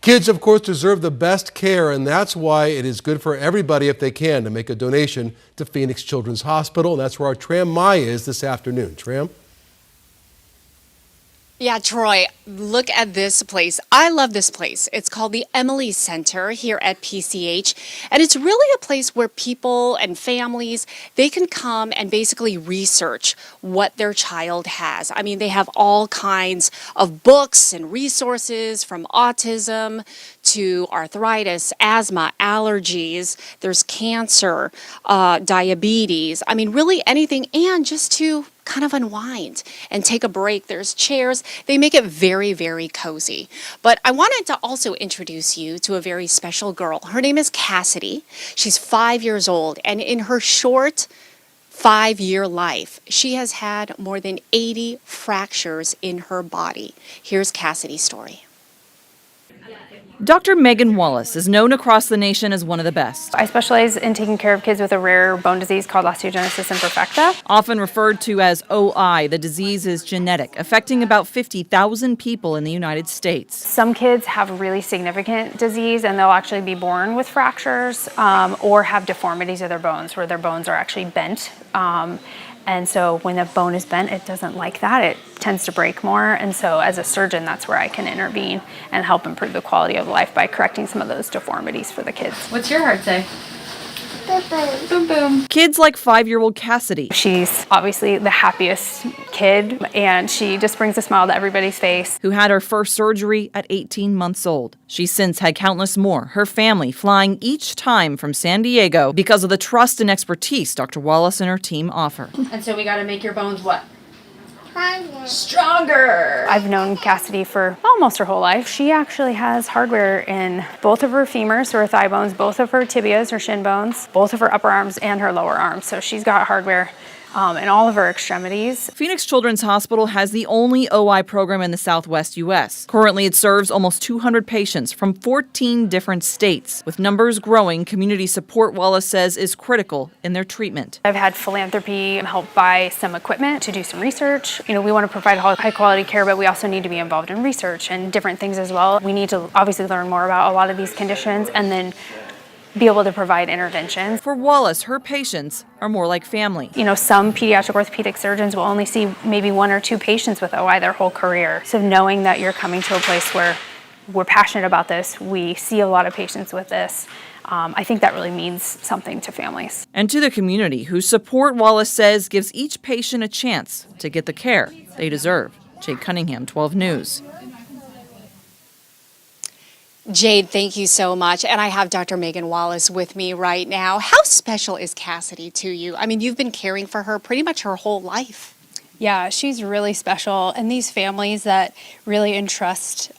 Kids, of course, deserve the best care, and that's why it is good for everybody, if they can, to make a donation to Phoenix Children's Hospital. And that's where our Tram Maya is this afternoon. Tram? Yeah, Troy, look at this place. I love this place. It's called the Emily Center here at PCH. And it's really a place where people and families, they can come and basically research what their child has. I mean, they have all kinds of books and resources from autism to arthritis, asthma, allergies. There's cancer, diabetes. I mean, really anything, and just to kind of unwind and take a break. There's chairs. They make it very, very cozy. But I wanted to also introduce you to a very special girl. Her name is Cassidy. She's 5 years old, and in her short 5-year life, she has had more than 80 fractures in her body. Here's Cassidy's story. Dr. Megan Wallace is known across the nation as one of the best. I specialize in taking care of kids with a rare bone disease called osteogenesis imperfecta. Often referred to as OI, the disease is genetic, affecting about 50,000 people in the United States. Some kids have really significant disease and they'll actually be born with fractures or have deformities of their bones where their bones are actually bent. And so when the bone is bent, it doesn't like that. It tends to break more. And so as a surgeon, that's where I can intervene and help improve the quality of life by correcting some of those deformities for the kids. What's your heart say? Boom, boom. Boom, boom. Kids like 5-year-old Cassidy. She's obviously the happiest kid, and she just brings a smile to everybody's face. Who had her first surgery at 18 months old. She's since had countless more, her family flying each time from San Diego because of the trust and expertise Dr. Wallace and her team offer. And so we got to make your bones what? Stronger. I've known Cassidy for almost her whole life. She actually has hardware in both of her femurs, or her thigh bones, both of her tibias, or shin bones, both of her upper arms and her lower arms. So she's got hardware in all of her extremities. Phoenix Children's Hospital has the only OI program in the Southwest U.S. Currently, it serves almost 200 patients from 14 different states. With numbers growing, community support, Wallace says, is critical in their treatment. I've had philanthropy help buy some equipment to do some research. You know, we want to provide high quality care, but we also need to be involved in research and different things as well. We need to obviously learn more about a lot of these conditions and then be able to provide interventions. For Wallace, her patients are more like family. You know, some pediatric orthopedic surgeons will only see maybe 1 or 2 patients with OI their whole career. So knowing that you're coming to a place where we're passionate about this, we see a lot of patients with this, I think that really means something to families. And to the community, whose support, Wallace says, gives each patient a chance to get the care they deserve. Jade Cunningham, 12 News. Jade, thank you so much. And I have Dr. Megan Wallace with me right now. How special is Cassidy to you? I mean, you've been caring for her pretty much her whole life. Yeah, she's really special. And these families that really entrust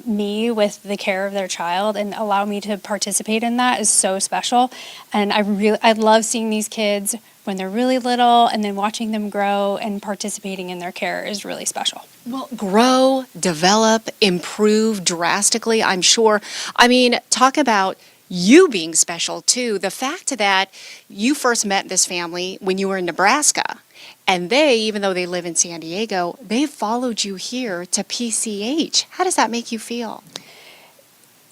me with the care of their child and allow me to participate in that is so special. And I love seeing these kids when they're really little and then watching them grow and participating in their care is really special. Well, grow, develop, improve drastically, I'm sure. I mean, talk about you being special too. The fact that you first met this family when you were in Nebraska, and they, even though they live in San Diego, they followed you here to PCH. How does that make you feel?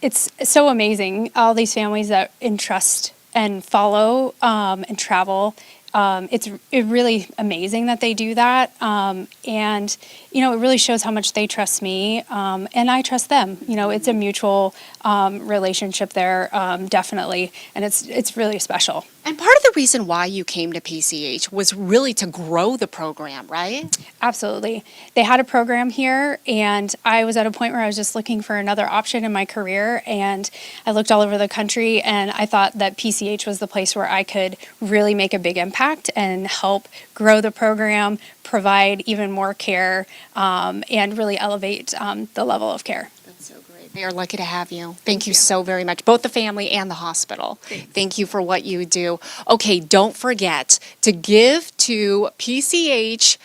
It's so amazing, all these families that entrust and follow and travel. It's really amazing that they do that. And, you know, it really shows how much they trust me and I trust them. You know, it's a mutual relationship there, definitely. And it's really special. And part of the reason why you came to PCH was really to grow the program, right? Absolutely. They had a program here, and I was at a point where I was just looking for another option in my career, and I looked all over the country, and I thought that PCH was the place where I could really make a big impact and help grow the program, provide even more care, and really elevate the level of care. That's so great. They are lucky to have you. Thank you so very much, both the family and the hospital. Thank you for what you do. Okay, don't forget to give to PCH.org.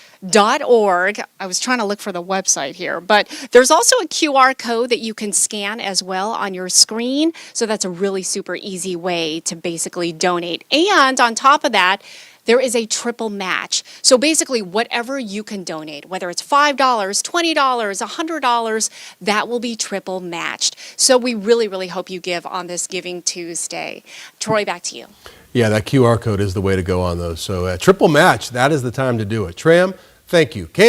I was trying to look for the website here, but there's also a QR code that you can scan as well on your screen. So that's a really super easy way to basically donate. And on top of that, there is a triple match. So basically, whatever you can donate, whether it's $5, $20, $100, that will be triple matched. So we really, really hope you give on this Giving Tuesday. Troy, back to you. Yeah, that QR code is the way to go on those. So triple match, that is the time to do it. Tram, thank you. Cam.